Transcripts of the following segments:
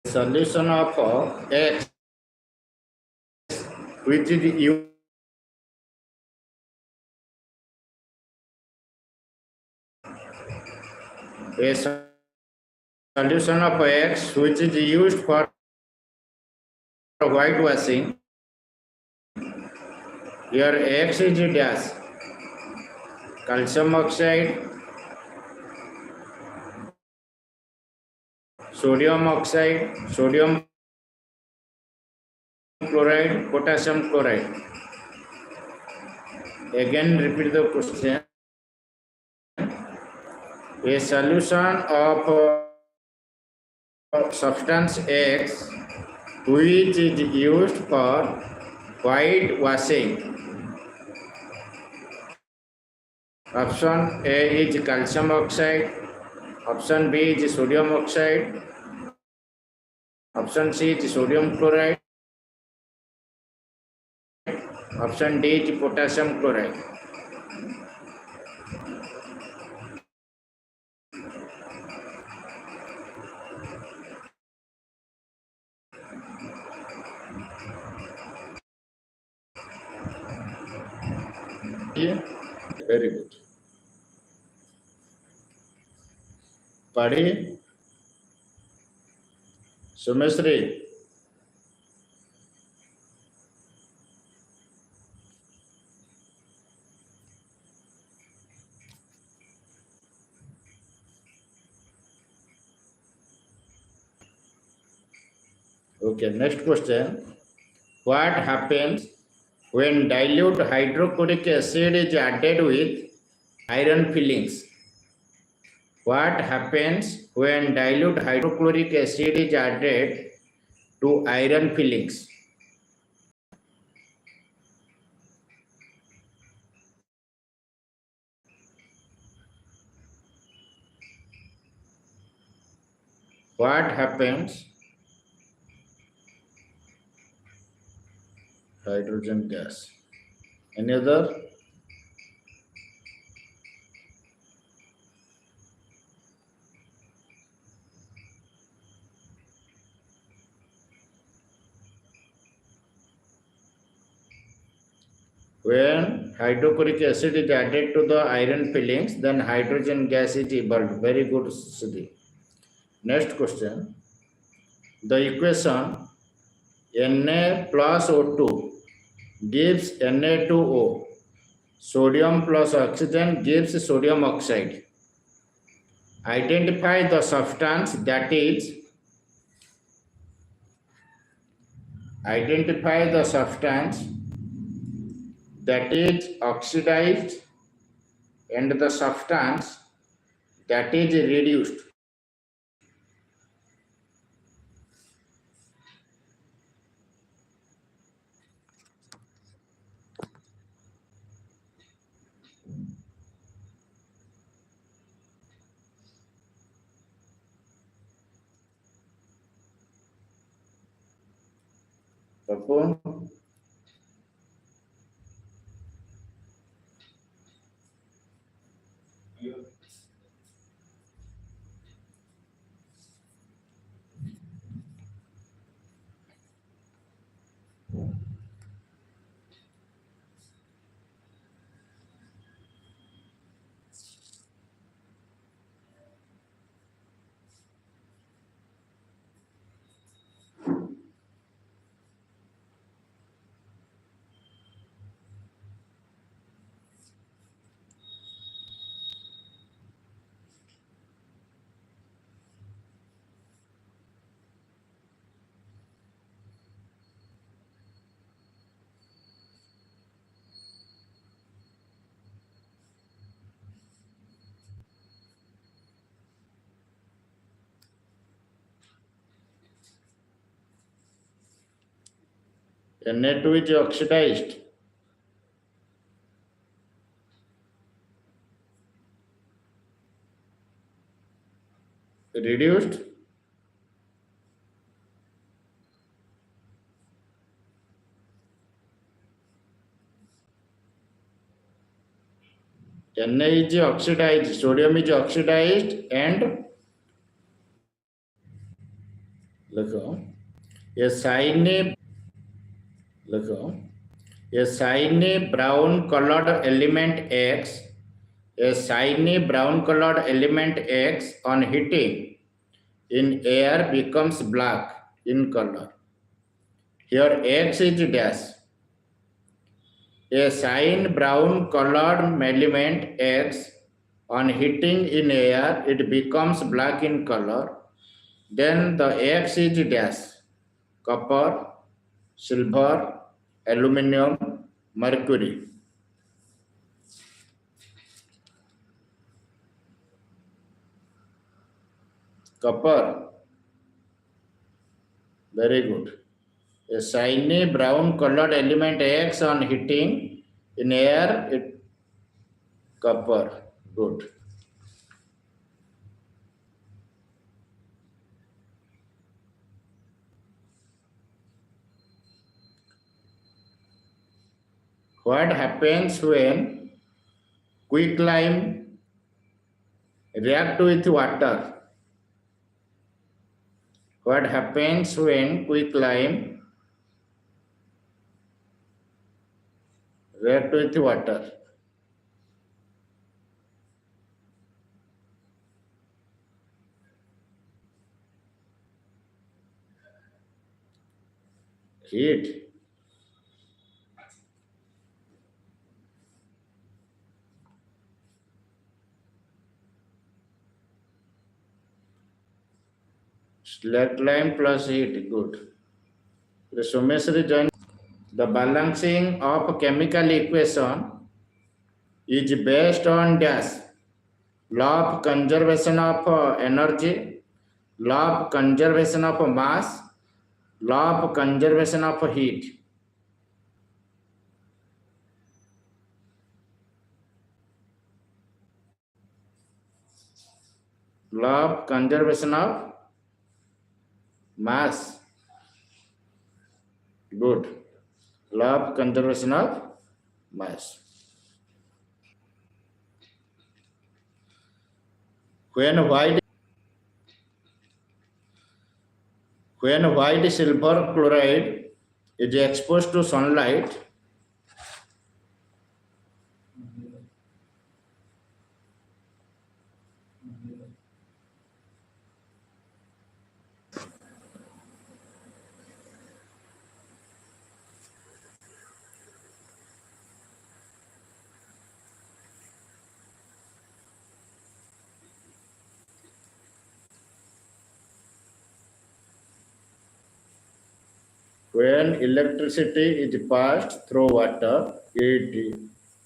solution of X which is used a solution of X which is used for whitewashing. Here X is dash calcium oxide, sodium oxide, sodium chloride, potassium chloride. Again repeat the question. A solution of substance X which is used for whitewashing. Option A is calcium oxide, option B is sodium oxide, option C is sodium chloride, option D is potassium chloride. Yeah, very good. Padi, Sumesri. Okay, next question. What happens when dilute hydrochloric acid is added with iron fillings? What happens when dilute hydrochloric acid is added to iron fillings? What happens? Hydrogen gas. Any other? When hydrochloric acid is added to the iron fillings, then hydrogen gas is evolved. Very good, Siddhi. Next question. The equation Na plus O2 gives Na2O. Sodium plus oxygen gives sodium oxide. Identify the substance that is oxidized and the substance that is reduced. Papu? Na2 is oxidized. Reduced. Na is oxidized, sodium is oxidized and लिखो a shiny लिखो a shiny brown colored element X, a shiny brown colored element X on heating in air becomes black in color. Here X is dash. A shine brown colored element X on heating in air, it becomes black in color. Then the X is dash. Copper, silver, aluminum, mercury. Copper. Very good. A shiny brown colored element X on heating in air, it copper. Good. What happens when quicklime react with water? What happens when quicklime react with water? Heat. Slackline plus heat. Good. The Someshri join. The balancing of chemical equation is based on dash. Law of conservation of energy, law of conservation of mass, law of conservation of heat. Law of conservation of mass. Good. Law of conservation of mass. When white silver chloride is exposed to sunlight, when electricity is passed through water, it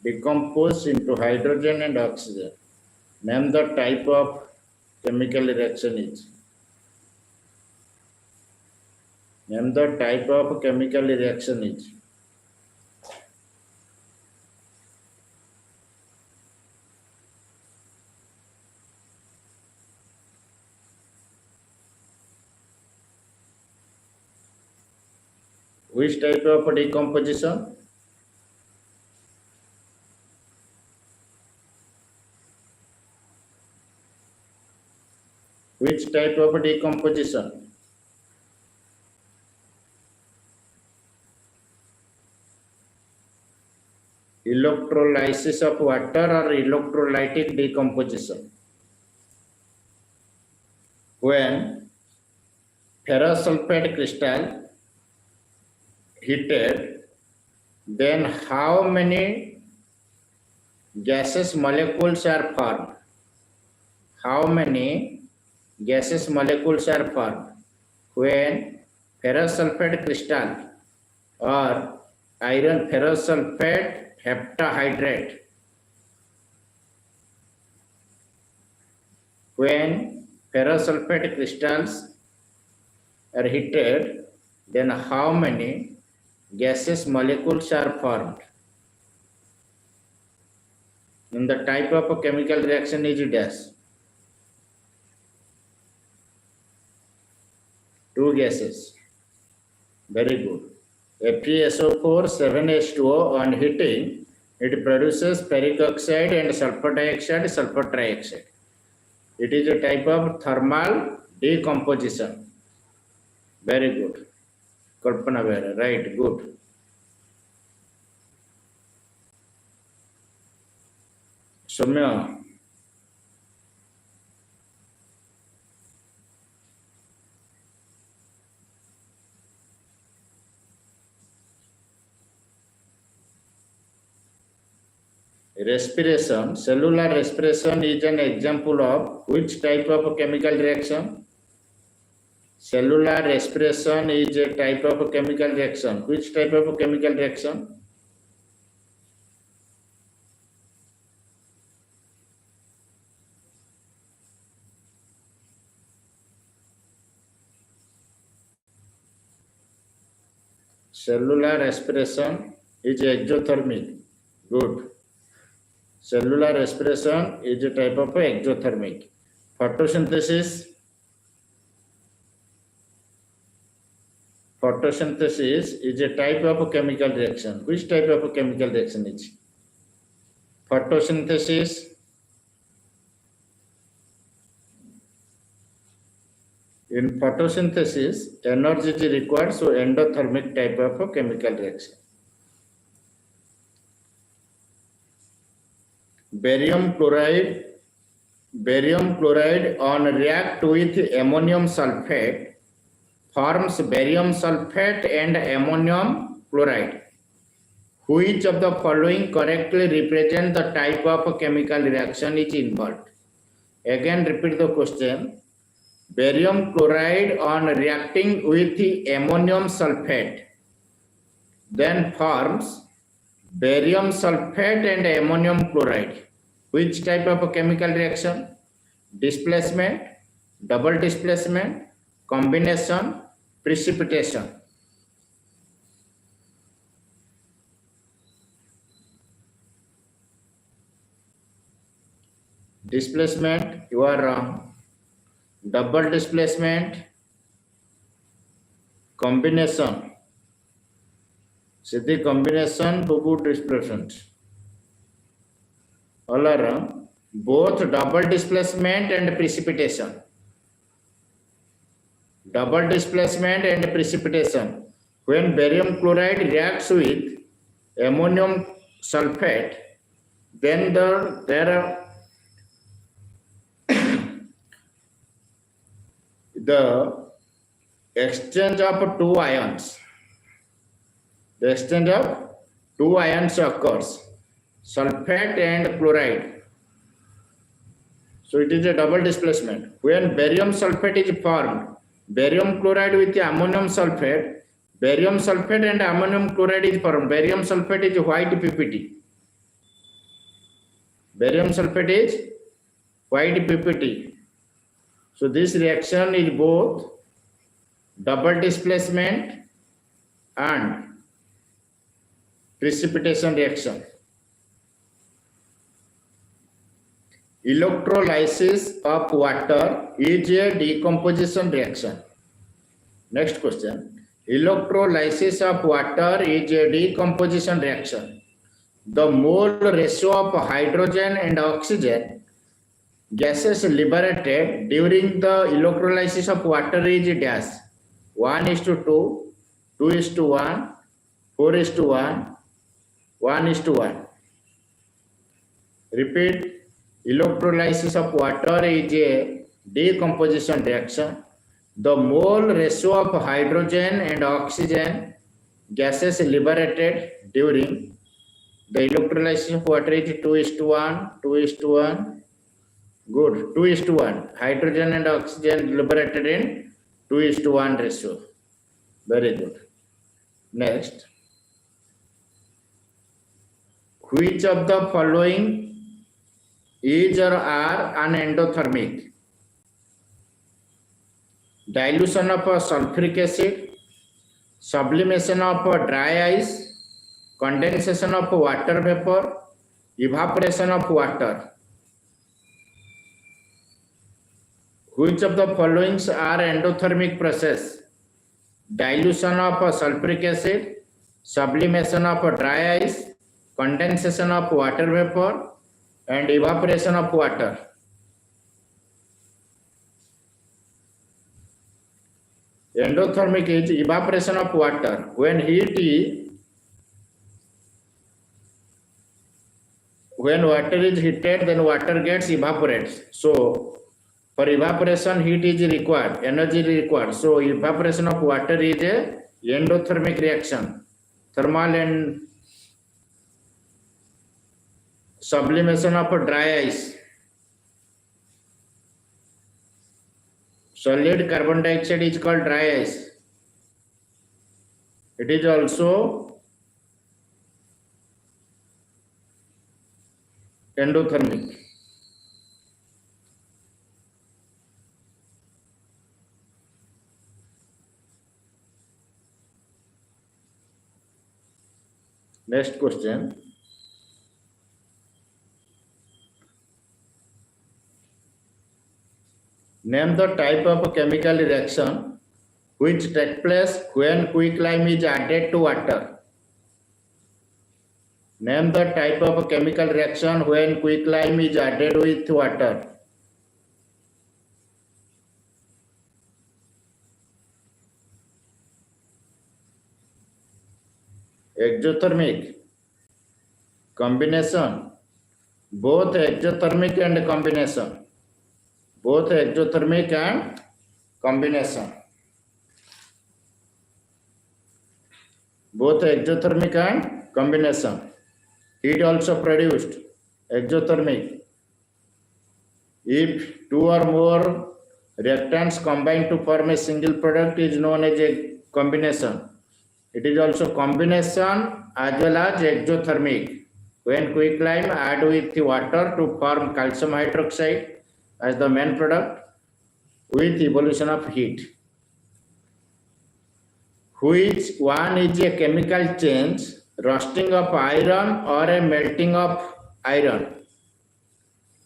decomposes into hydrogen and oxygen. Name the type of chemical reaction is. Name the type of chemical reaction is. Which type of decomposition? Which type of decomposition? Electrolysis of water or electrolytic decomposition? When ferrous sulfate crystal heated, then how many gaseous molecules are formed? How many gaseous molecules are formed when ferrous sulfate crystal or iron ferrous sulfate heptahydrate? When ferrous sulfate crystals are heated, then how many gaseous molecules are formed? And the type of chemical reaction is dash. Two gases. Very good. FeSO4 7H2O on heating, it produces ferric oxide and sulfur dioxide, sulfur trioxide. It is a type of thermal decomposition. Very good. Kalpana Behra, right, good. Soumya, respiration, cellular respiration is an example of which type of chemical reaction? Cellular respiration is a type of chemical reaction. Which type of chemical reaction? Cellular respiration is exothermic. Good. Cellular respiration is a type of exothermic. Photosynthesis. Photosynthesis is a type of chemical reaction. Which type of chemical reaction is? Photosynthesis. In photosynthesis, energy is required, so endothermic type of chemical reaction. Barium chloride on react with ammonium sulfate forms barium sulfate and ammonium chloride. Which of the following correctly represent the type of chemical reaction is involved? Again, repeat the question. Barium chloride on reacting with the ammonium sulfate then forms barium sulfate and ammonium chloride. Which type of chemical reaction? Displacement, double displacement, combination, precipitation. Displacement, you are wrong. Double displacement, combination. Siddhi combination, two displacement. All are wrong. Both double displacement and precipitation. Double displacement and precipitation. When barium chloride reacts with ammonium sulfate, then there are the exchange of two ions. The exchange of two ions occurs, sulfate and chloride. So it is a double displacement. When barium sulfate is formed, barium chloride with ammonium sulfate and ammonium chloride is formed. Barium sulfate is white PPT. Barium sulfate is white PPT. So this reaction is both double displacement and precipitation reaction. Electrolysis of water is a decomposition reaction. Next question. Electrolysis of water is a decomposition reaction. The mole ratio of hydrogen and oxygen gases liberated during the electrolysis of water is dash 1:2, 2:1, 4:1, 1:1. Repeat. Electrolysis of water is a decomposition reaction. The mole ratio of hydrogen and oxygen gases liberated during the electrolysis of water is 2:1, 2:1. Good. 2:1. Hydrogen and oxygen liberated in 2:1 ratio. Very good. Next. Which of the following is or are an endothermic? Dilution of sulfuric acid, sublimation of dry ice, condensation of water vapor, evaporation of water. Which of the following are endothermic process? Dilution of sulfuric acid, sublimation of dry ice, condensation of water vapor, and evaporation of water. Endothermic is evaporation of water. When water is heated, then water gets evaporates. So for evaporation, heat is required, energy is required. So evaporation of water is a endothermic reaction. Thermal and sublimation of dry ice. Solid carbon dioxide is called dry ice. It is also endothermic. Next question. Name the type of chemical reaction which takes place when quicklime is added to water. Name the type of chemical reaction when quicklime is added with water. Exothermic. Combination. Both exothermic and combination. Both exothermic and combination. Both exothermic and combination. Heat also produced. Exothermic. If two or more reactants combine to form a single product is known as a combination. It is also combination as well as exothermic. When quicklime add with the water to form calcium hydroxide as the main product with evolution of heat. Which one is a chemical change, rusting of iron or a melting of iron?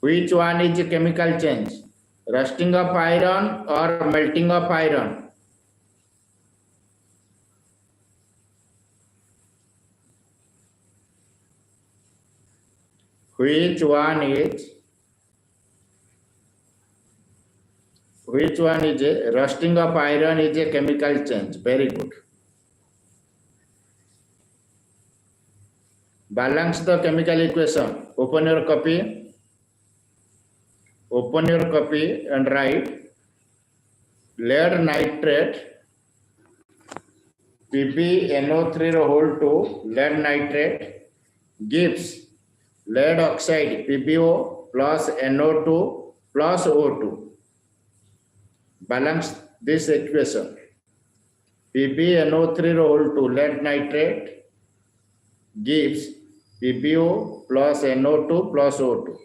Which one is a chemical change, rusting of iron or melting of iron? Which one is a rusting of iron is a chemical change? Very good. Balance the chemical equation. Open your copy and write lead nitrate PbNO3 whole 2 lead nitrate gives lead oxide PbO plus NO2 plus O2. Balance this equation. PbNO3 whole 2 lead nitrate gives PbO plus NO2 plus O2.